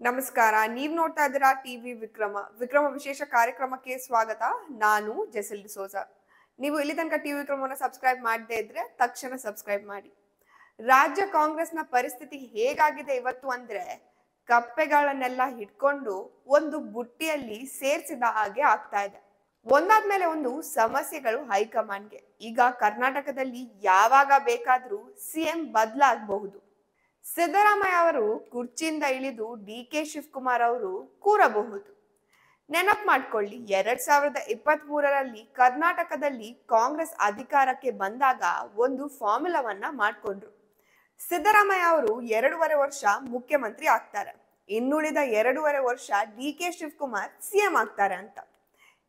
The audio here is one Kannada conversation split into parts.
ನಮಸ್ಕಾರ. ನೀವು ನೋಡ್ತಾ ಇದ್ದೀರಾ ಟಿವಿ ವಿಕ್ರಮ ವಿಶೇಷ ಕಾರ್ಯಕ್ರಮಕ್ಕೆ ಸ್ವಾಗತ. ನಾನು ಜೆಸಿಲ್ ಡಿಸೋಜಾ. ನೀವು ಇಲ್ಲಿ ತನಕ ಟಿವಿ ವಿಕ್ರಮವನ್ನು ಸಬ್ಸ್ಕ್ರೈಬ್ ಮಾಡದೇ ಇದ್ರೆ ತಕ್ಷಣ ಸಬ್ಸ್ಕ್ರೈಬ್ ಮಾಡಿ. ರಾಜ್ಯ ಕಾಂಗ್ರೆಸ್ನ ಪರಿಸ್ಥಿತಿ ಹೇಗಾಗಿದೆ ಇವತ್ತು ಅಂದ್ರೆ ಕಪ್ಪೆಗಳನ್ನೆಲ್ಲ ಹಿಡ್ಕೊಂಡು ಒಂದು ಬುಟ್ಟಿಯಲ್ಲಿ ಸೇರ್ಸಿದ ಹಾಗೆ ಆಗ್ತಾ ಇದೆ. ಒಂದಾದ್ಮೇಲೆ ಒಂದು ಸಮಸ್ಯೆಗಳು ಹೈಕಮಾಂಡ್ಗೆ. ಈಗ ಕರ್ನಾಟಕದಲ್ಲಿ ಯಾವಾಗ ಬೇಕಾದ್ರೂ ಸಿಎಂ ಬದಲಾಗಬಹುದು. ಸಿದ್ದರಾಮಯ್ಯ ಅವರು ಕುರ್ಚಿಯಿಂದ ಇಳಿದು ಡಿ.ಕೆ. ಶಿವಕುಮಾರ್ ಅವರು ಕೂರಬಹುದು. ನೆನಪು ಮಾಡ್ಕೊಳ್ಳಿ, 2023ರಲ್ಲಿ ಕರ್ನಾಟಕದಲ್ಲಿ ಕಾಂಗ್ರೆಸ್ ಅಧಿಕಾರಕ್ಕೆ ಬಂದಾಗ ಒಂದು ಫಾರ್ಮುಲಾವನ್ನ ಮಾಡ್ಕೊಂಡ್ರು. ಸಿದ್ದರಾಮಯ್ಯ ಅವರು 2.5 ವರ್ಷ ಮುಖ್ಯಮಂತ್ರಿ ಆಗ್ತಾರೆ, ಇನ್ನುಳಿದ 2.5 ವರ್ಷ ಡಿ.ಕೆ. ಶಿವಕುಮಾರ್ ಸಿಎಂ ಆಗ್ತಾರೆ ಅಂತ.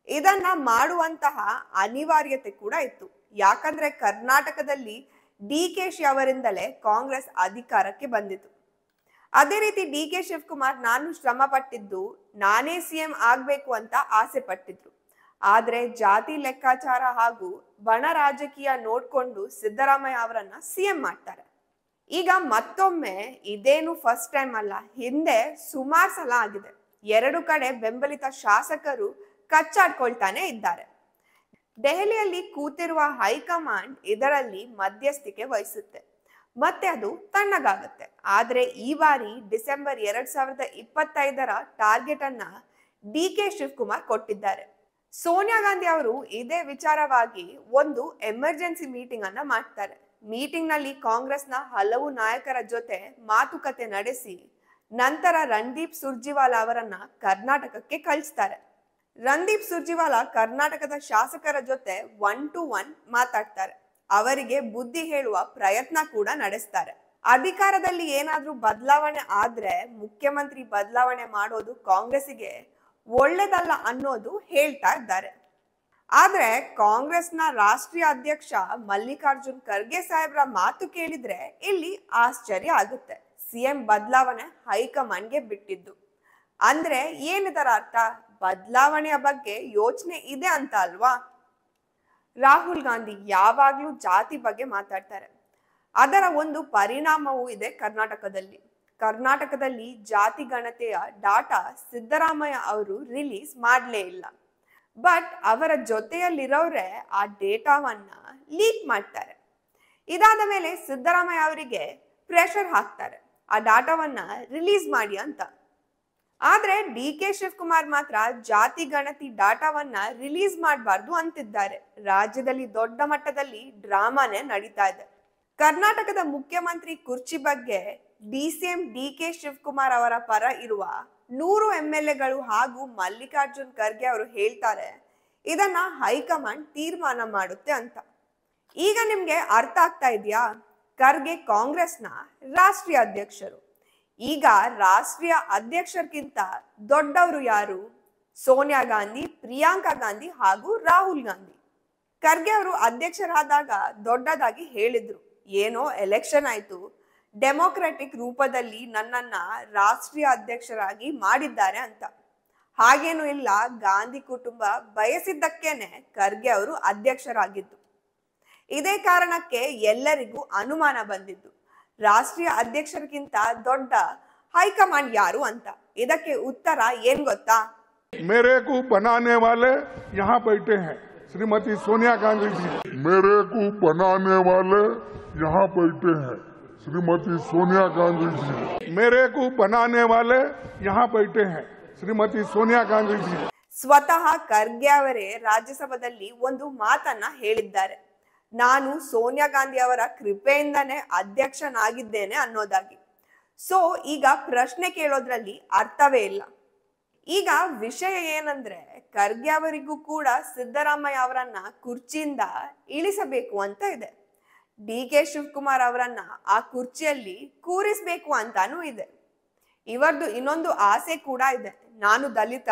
ಇದನ್ನ ಮಾಡುವಂತಹ ಅನಿವಾರ್ಯತೆ ಕೂಡ ಇತ್ತು. ಯಾಕಂದ್ರೆ ಕರ್ನಾಟಕದಲ್ಲಿ ಡಿ.ಕೆ.ಶಿ ಅವರಿಂದಲೇ ಕಾಂಗ್ರೆಸ್ ಅಧಿಕಾರಕ್ಕೆ ಬಂದಿತು. ಅದೇ ರೀತಿ ಡಿ.ಕೆ. ಶಿವಕುಮಾರ್ ನಾನು ಶ್ರಮ ಪಟ್ಟಿದ್ದು ನಾನೇ ಸಿಎಂ ಆಗ್ಬೇಕು ಅಂತ ಆಸೆ ಪಟ್ಟಿದ್ರು. ಆದ್ರೆ ಜಾತಿ ಲೆಕ್ಕಾಚಾರ ಹಾಗೂ ಬಣ ರಾಜಕೀಯ ನೋಡ್ಕೊಂಡು ಸಿದ್ದರಾಮಯ್ಯ ಅವರನ್ನ ಸಿಎಂ ಮಾಡ್ತಾರೆ. ಈಗ ಮತ್ತೊಮ್ಮೆ ಇದೇನು ಫಸ್ಟ್ ಟೈಮ್ ಅಲ್ಲ, ಹಿಂದೆ ಸುಮಾರು ಸಲ ಆಗಿದೆ. 2 ಕಡೆ ಬೆಂಬಲಿತ ಶಾಸಕರು ಕಚ್ಚಾಡ್ಕೊಳ್ತಾನೆ ಇದ್ದಾರೆ. ದೆಹಲಿಯಲ್ಲಿ ಕೂತಿರುವ ಹೈಕಮಾಂಡ್ ಇದರಲ್ಲಿ ಮಧ್ಯಸ್ಥಿಕೆ ವಹಿಸುತ್ತೆ, ಮತ್ತೆ ಅದು ತಣ್ಣಗಾಗುತ್ತೆ. ಆದ್ರೆ ಈ ಬಾರಿ ಡಿಸೆಂಬರ್ 2025ರ ಟಾರ್ಗೆಟ್ ಅನ್ನ ಡಿ.ಕೆ. ಶಿವಕುಮಾರ್ ಕೊಟ್ಟಿದ್ದಾರೆ. ಸೋನಿಯಾ ಗಾಂಧಿ ಅವರು ಇದೇ ವಿಚಾರವಾಗಿ ಒಂದು ಎಮರ್ಜೆನ್ಸಿ ಮೀಟಿಂಗ್ ಅನ್ನ ಮಾಡ್ತಾರೆ. ಮೀಟಿಂಗ್ ನಲ್ಲಿ ಕಾಂಗ್ರೆಸ್ನ ಹಲವು ನಾಯಕರ ಜೊತೆ ಮಾತುಕತೆ ನಡೆಸಿ ನಂತರ ರಣದೀಪ್ ಸುರ್ಜೇವಾಲಾ ಅವರನ್ನ ಕರ್ನಾಟಕಕ್ಕೆ ಕಳಿಸ್ತಾರೆ. ರಣದೀಪ್ ಸುರ್ಜೇವಾಲಾ ಕರ್ನಾಟಕದ ಶಾಸಕರ ಜೊತೆ 1-to-1 ಮಾತಾಡ್ತಾರೆ. ಅವರಿಗೆ ಬುದ್ಧಿ ಹೇಳುವ ಪ್ರಯತ್ನ ಕೂಡ ನಡೆಸ್ತಾರೆ. ಅಧಿಕಾರದಲ್ಲಿ ಏನಾದ್ರೂ ಬದಲಾವಣೆ ಆದ್ರೆ ಮುಖ್ಯಮಂತ್ರಿ ಬದಲಾವಣೆ ಮಾಡೋದು ಕಾಂಗ್ರೆಸ್ಸಿಗೆ ಒಳ್ಳೇದಲ್ಲ ಅನ್ನೋದು ಹೇಳ್ತಾ ಇದ್ದಾರೆ. ಆದ್ರೆ ಕಾಂಗ್ರೆಸ್ನ ರಾಷ್ಟ್ರೀಯ ಅಧ್ಯಕ್ಷ ಮಲ್ಲಿಕಾರ್ಜುನ್ ಖರ್ಗೆ ಸಾಹೇಬ್ರ ಮಾತು ಕೇಳಿದ್ರೆ ಇಲ್ಲಿ ಆಶ್ಚರ್ಯ ಆಗುತ್ತೆ. ಸಿಎಂ ಬದಲಾವಣೆ ಹೈಕಮಾಂಡ್ಗೆ ಬಿಟ್ಟಿದ್ದು ಅಂದ್ರೆ ಏನಿದರ ಅರ್ಥ? ಬದಲಾವಣೆಯ ಬಗ್ಗೆ ಯೋಚನೆ ಇದೆ ಅಂತ ಅಲ್ವಾ? ರಾಹುಲ್ ಗಾಂಧಿ ಯಾವಾಗ್ಲೂ ಜಾತಿ ಬಗ್ಗೆ ಮಾತಾಡ್ತಾರೆ. ಅದರ ಒಂದು ಪರಿಣಾಮವೂ ಇದೆ ಕರ್ನಾಟಕದಲ್ಲಿ. ಕರ್ನಾಟಕದಲ್ಲಿ ಜಾತಿ ಗಣತೆಯ ಡಾಟಾ ಸಿದ್ದರಾಮಯ್ಯ ಅವರು ರಿಲೀಸ್ ಮಾಡಲೇ ಇಲ್ಲ. ಬಟ್ ಅವರ ಜೊತೆಯಲ್ಲಿರೋರೆ ಆ ಡೇಟಾವನ್ನ ಲೀಕ್ ಮಾಡ್ತಾರೆ. ಇದಾದ ಮೇಲೆ ಸಿದ್ದರಾಮಯ್ಯ ಅವರಿಗೆ ಪ್ರೆಷರ್ ಹಾಕ್ತಾರೆ, ಆ ಡಾಟಾವನ್ನ ರಿಲೀಸ್ ಮಾಡಿ ಅಂತ. ಆದ್ರೆ ಡಿ.ಕೆ. ಶಿವಕುಮಾರ್ ಮಾತ್ರ ಜಾತಿ ಗಣತಿ ಡಾಟಾವನ್ನ ರಿಲೀಸ್ ಮಾಡಬಾರ್ದು ಅಂತಿದ್ದಾರೆ. ರಾಜ್ಯದಲ್ಲಿ ದೊಡ್ಡ ಮಟ್ಟದಲ್ಲಿ ಡ್ರಾಮಾನೇ ನಡೀತಾ ಇದೆ. ಕರ್ನಾಟಕದ ಮುಖ್ಯಮಂತ್ರಿ ಕುರ್ಚಿ ಬಗ್ಗೆ ಡಿ.ಸಿ.ಎಂ ಡಿ.ಕೆ. ಶಿವಕುಮಾರ್ ಅವರ ಪರ ಇರುವ 100 MLAಗಳು ಹಾಗೂ ಮಲ್ಲಿಕಾರ್ಜುನ್ ಖರ್ಗೆ ಅವರು ಹೇಳ್ತಾರೆ ಇದನ್ನ ಹೈಕಮಾಂಡ್ ತೀರ್ಮಾನ ಮಾಡುತ್ತೆ ಅಂತ. ಈಗ ನಿಮ್ಗೆ ಅರ್ಥ ಆಗ್ತಾ ಇದೆಯಾ? ಖರ್ಗೆ ಕಾಂಗ್ರೆಸ್ನ ರಾಷ್ಟ್ರೀಯ ಅಧ್ಯಕ್ಷರು. ಈಗ ರಾಷ್ಟ್ರೀಯ ಅಧ್ಯಕ್ಷರಿಗಿಂತ ದೊಡ್ಡವರು ಯಾರು? ಸೋನಿಯಾ ಗಾಂಧಿ, ಪ್ರಿಯಾಂಕಾ ಗಾಂಧಿ ಹಾಗೂ ರಾಹುಲ್ ಗಾಂಧಿ. ಖರ್ಗೆ ಅವರು ಅಧ್ಯಕ್ಷರಾದಾಗ ದೊಡ್ಡದಾಗಿ ಹೇಳಿದ್ರು, ಏನೋ ಎಲೆಕ್ಷನ್ ಆಯ್ತು, ಡೆಮೊಕ್ರೆಟಿಕ್ ರೂಪದಲ್ಲಿ ನನ್ನನ್ನ ರಾಷ್ಟ್ರೀಯ ಅಧ್ಯಕ್ಷರಾಗಿ ಮಾಡಿದ್ದಾರೆ ಅಂತ. ಹಾಗೇನು ಇಲ್ಲ, ಗಾಂಧಿ ಕುಟುಂಬ ಬಯಸಿದ್ದಕ್ಕೇನೆ ಖರ್ಗೆ ಅವರು ಅಧ್ಯಕ್ಷರಾಗಿದ್ದು. ಇದೇ ಕಾರಣಕ್ಕೆ ಎಲ್ಲರಿಗೂ ಅನುಮಾನ ಬಂದಿದ್ದು ರಾಷ್ಟ್ರೀಯ ಅಧ್ಯಕ್ಷರಿಗಿಂತ ದೊಡ್ಡ ಹೈಕಮಾಂಡ್ ಯಾರು ಅಂತ. ಇದಕ್ಕೆ ಉತ್ತರ ಏನ್ ಗೊತ್ತಾ? मेरे को बनाने वाले यहाँ बैठे हैं श्रीमती सोनिया गांधी जी। मेरे को बनाने वाले यहाँ बैठे हैं श्रीमती सोनिया गांधी जी। मेरे को बनाने वाले यहाँ बैठे हैं श्रीमती सोनिया गांधी जी। ಸ್ವತಃ ಖರ್ಗೆ ಅವರೇ ರಾಜ್ಯಸಭೆಯಲ್ಲಿ ಒಂದು ಮಾತನ್ನ ಹೇಳಿದ್ದಾರೆ, ನಾನು ಸೋನಿಯಾ ಗಾಂಧಿ ಅವರ ಕೃಪೆಯಿಂದನೇ ಅಧ್ಯಕ್ಷನಾಗಿದ್ದೇನೆ ಅನ್ನೋದಾಗಿ. ಸೊ ಈಗ ಪ್ರಶ್ನೆ ಕೇಳೋದ್ರಲ್ಲಿ ಅರ್ಥವೇ ಇಲ್ಲ. ಈಗ ವಿಷಯ ಏನಂದ್ರೆ ಖರ್ಗೆ ಅವರಿಗೂ ಕೂಡ ಸಿದ್ದರಾಮಯ್ಯ ಅವರನ್ನ ಕುರ್ಚಿಯಿಂದ ಇಳಿಸಬೇಕು ಅಂತ ಇದೆ. ಡಿ.ಕೆ. ಶಿವಕುಮಾರ್ ಅವರನ್ನ ಆ ಕುರ್ಚಿಯಲ್ಲಿ ಕೂರಿಸಬೇಕು ಅಂತಾನೂ ಇದೆ. ಇವರದು ಇನ್ನೊಂದು ಆಸೆ ಕೂಡ ಇದೆ, ನಾನು ದಲಿತ,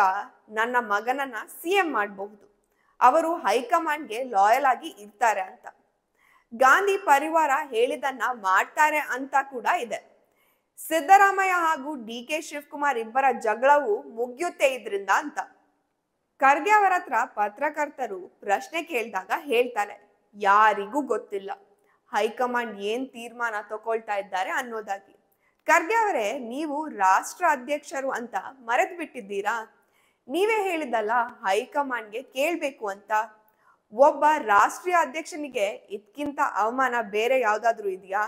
ನನ್ನ ಮಗನನ್ನ ಸಿಎಂ ಮಾಡಬಹುದು, ಅವರು ಹೈಕಮಾಂಡ್ಗೆ ಲಾಯಲ್ ಆಗಿ ಇರ್ತಾರೆ ಅಂತ. ಗಾಂಧಿ ಪರಿವಾರ ಹೇಳಿದನ್ನ ಮಾಡ್ತಾರೆ ಅಂತ ಕೂಡ ಇದೆ. ಸಿದ್ದರಾಮಯ್ಯ ಹಾಗೂ ಡಿ.ಕೆ. ಶಿವಕುಮಾರ್ ಇಬ್ಬರ ಜಗಳವು ಮುಗಿಯುತ್ತೆ ಇದ್ರಿಂದ ಅಂತ. ಖರ್ಗೆ ಅವರ ಹತ್ರ ಪತ್ರಕರ್ತರು ಪ್ರಶ್ನೆ ಕೇಳಿದಾಗ ಹೇಳ್ತಾರೆ, ಯಾರಿಗೂ ಗೊತ್ತಿಲ್ಲ ಹೈಕಮಾಂಡ್ ಏನ್ ತೀರ್ಮಾನ ತಗೊಳ್ತಾ ಇದ್ದಾರೆ ಅನ್ನೋದಾಗಿ. ಖರ್ಗೆ ಅವರೇ, ನೀವು ರಾಷ್ಟ್ರ ಅಧ್ಯಕ್ಷರು ಅಂತ ಮರೆತು ಬಿಟ್ಟಿದ್ದೀರಾ? ನೀವೇ ಹೇಳಿದ್ದಲ್ಲ ಹೈಕಮಾಂಡ್ಗೆ ಕೇಳ್ಬೇಕು ಅಂತ. ಒಬ್ಬ ರಾಷ್ಟ್ರೀಯ ಅಧ್ಯಕ್ಷನಿಗೆ ಇದಕ್ಕಿಂತ ಅವಮಾನ ಬೇರೆ ಯಾವ್ದಾದ್ರು ಇದೆಯಾ?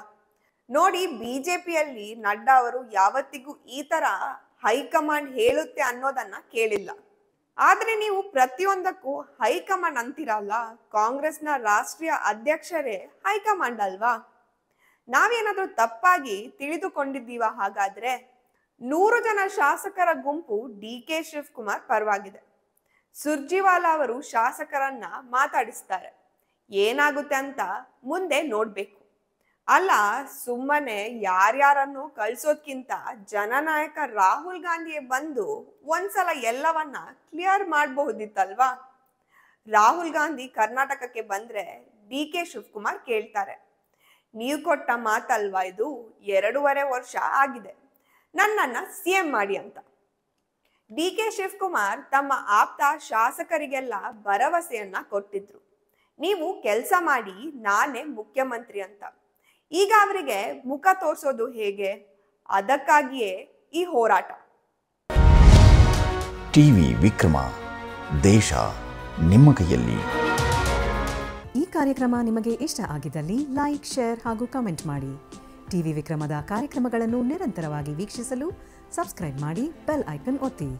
ನೋಡಿ, ಬಿಜೆಪಿಯಲ್ಲಿ ನಡ್ಡಾ ಅವರು ಯಾವತ್ತಿಗೂ ಈ ತರ ಹೈಕಮಾಂಡ್ ಹೇಳುತ್ತೆ ಅನ್ನೋದನ್ನ ಕೇಳಿಲ್ಲ. ಆದ್ರೆ ನೀವು ಪ್ರತಿಯೊಂದಕ್ಕೂ ಹೈಕಮಾಂಡ್ ಅಂತೀರಲ್ಲ, ಕಾಂಗ್ರೆಸ್ನ ರಾಷ್ಟ್ರೀಯ ಅಧ್ಯಕ್ಷರೇ ಹೈಕಮಾಂಡ್ ಅಲ್ವಾ? ನಾವೇನಾದ್ರೂ ತಪ್ಪಾಗಿ ತಿಳಿದುಕೊಂಡಿದ್ದೀವ? ಹಾಗಾದ್ರೆ 100 ಜನ ಶಾಸಕರ ಗುಂಪು DK ಶಿವಕುಮಾರ್ ಪರವಾಗಿದೆ. ಸುರ್ಜಿವಾಲಾ ಅವರು ಶಾಸಕರನ್ನ ಮಾತಾಡಿಸ್ತಾರೆ. ಏನಾಗುತ್ತೆ ಅಂತ ಮುಂದೆ ನೋಡ್ಬೇಕು. ಅಲ್ಲ, ಸುಮ್ಮನೆ ಯಾರ್ಯಾರನ್ನು ಕಳ್ಸೋದ್ಕಿಂತ ಜನನಾಯಕ ರಾಹುಲ್ ಗಾಂಧಿಯೇ ಬಂದು ಒಂದ್ಸಲ ಎಲ್ಲವನ್ನ ಕ್ಲಿಯರ್ ಮಾಡಬಹುದಿತ್ತಲ್ವಾ? ರಾಹುಲ್ ಗಾಂಧಿ ಕರ್ನಾಟಕಕ್ಕೆ ಬಂದ್ರೆ DK ಶಿವಕುಮಾರ್ ಕೇಳ್ತಾರೆ, ನೀವು ಕೊಟ್ಟ ಮಾತಲ್ವಾ ಇದು? 2.5 ವರ್ಷ ಆಗಿದೆ, ನನ್ನನ್ನ CM ಮಾಡಿ ಅಂತ. DK ಶಿವಕುಮಾರ್ ತಮ್ಮ ಆಪ್ತ ಶಾಸಕರಿಗೆಲ್ಲ ಭರವಸೆಯನ್ನ ಕೊಟ್ಟಿದ್ರು, ನೀವು ಕೆಲಸ ಮಾಡಿ, ನಾನೇ ಮುಖ್ಯಮಂತ್ರಿ ಅಂತ. ಈಗ ಅವರಿಗೆ ಮುಖ ತೋರಿಸೋದು ಹೇಗೆ? ಅದಕ್ಕಾಗಿಯೇ ಈ ಹೋರಾಟ. ಟಿವಿ ವಿಕ್ರಮ, ದೇಶ ನಿಮ್ಮ ಕೈಯಲ್ಲಿ. ಈ ಕಾರ್ಯಕ್ರಮ ನಿಮಗೆ ಇಷ್ಟ ಆಗಿದ್ದಲ್ಲಿ ಲೈಕ್, ಶೇರ್ ಹಾಗೂ ಕಮೆಂಟ್ ಮಾಡಿ. ಟಿವಿ ವಿಕ್ರಮದ ಕಾರ್ಯಕ್ರಮಗಳನ್ನು ನಿರಂತರವಾಗಿ ವೀಕ್ಷಿಸಲು ಸಬ್ಸ್ಕ್ರೈಬ್ ಮಾಡಿ, ಬೆಲ್ ಐಕನ್ ಒತ್ತಿ.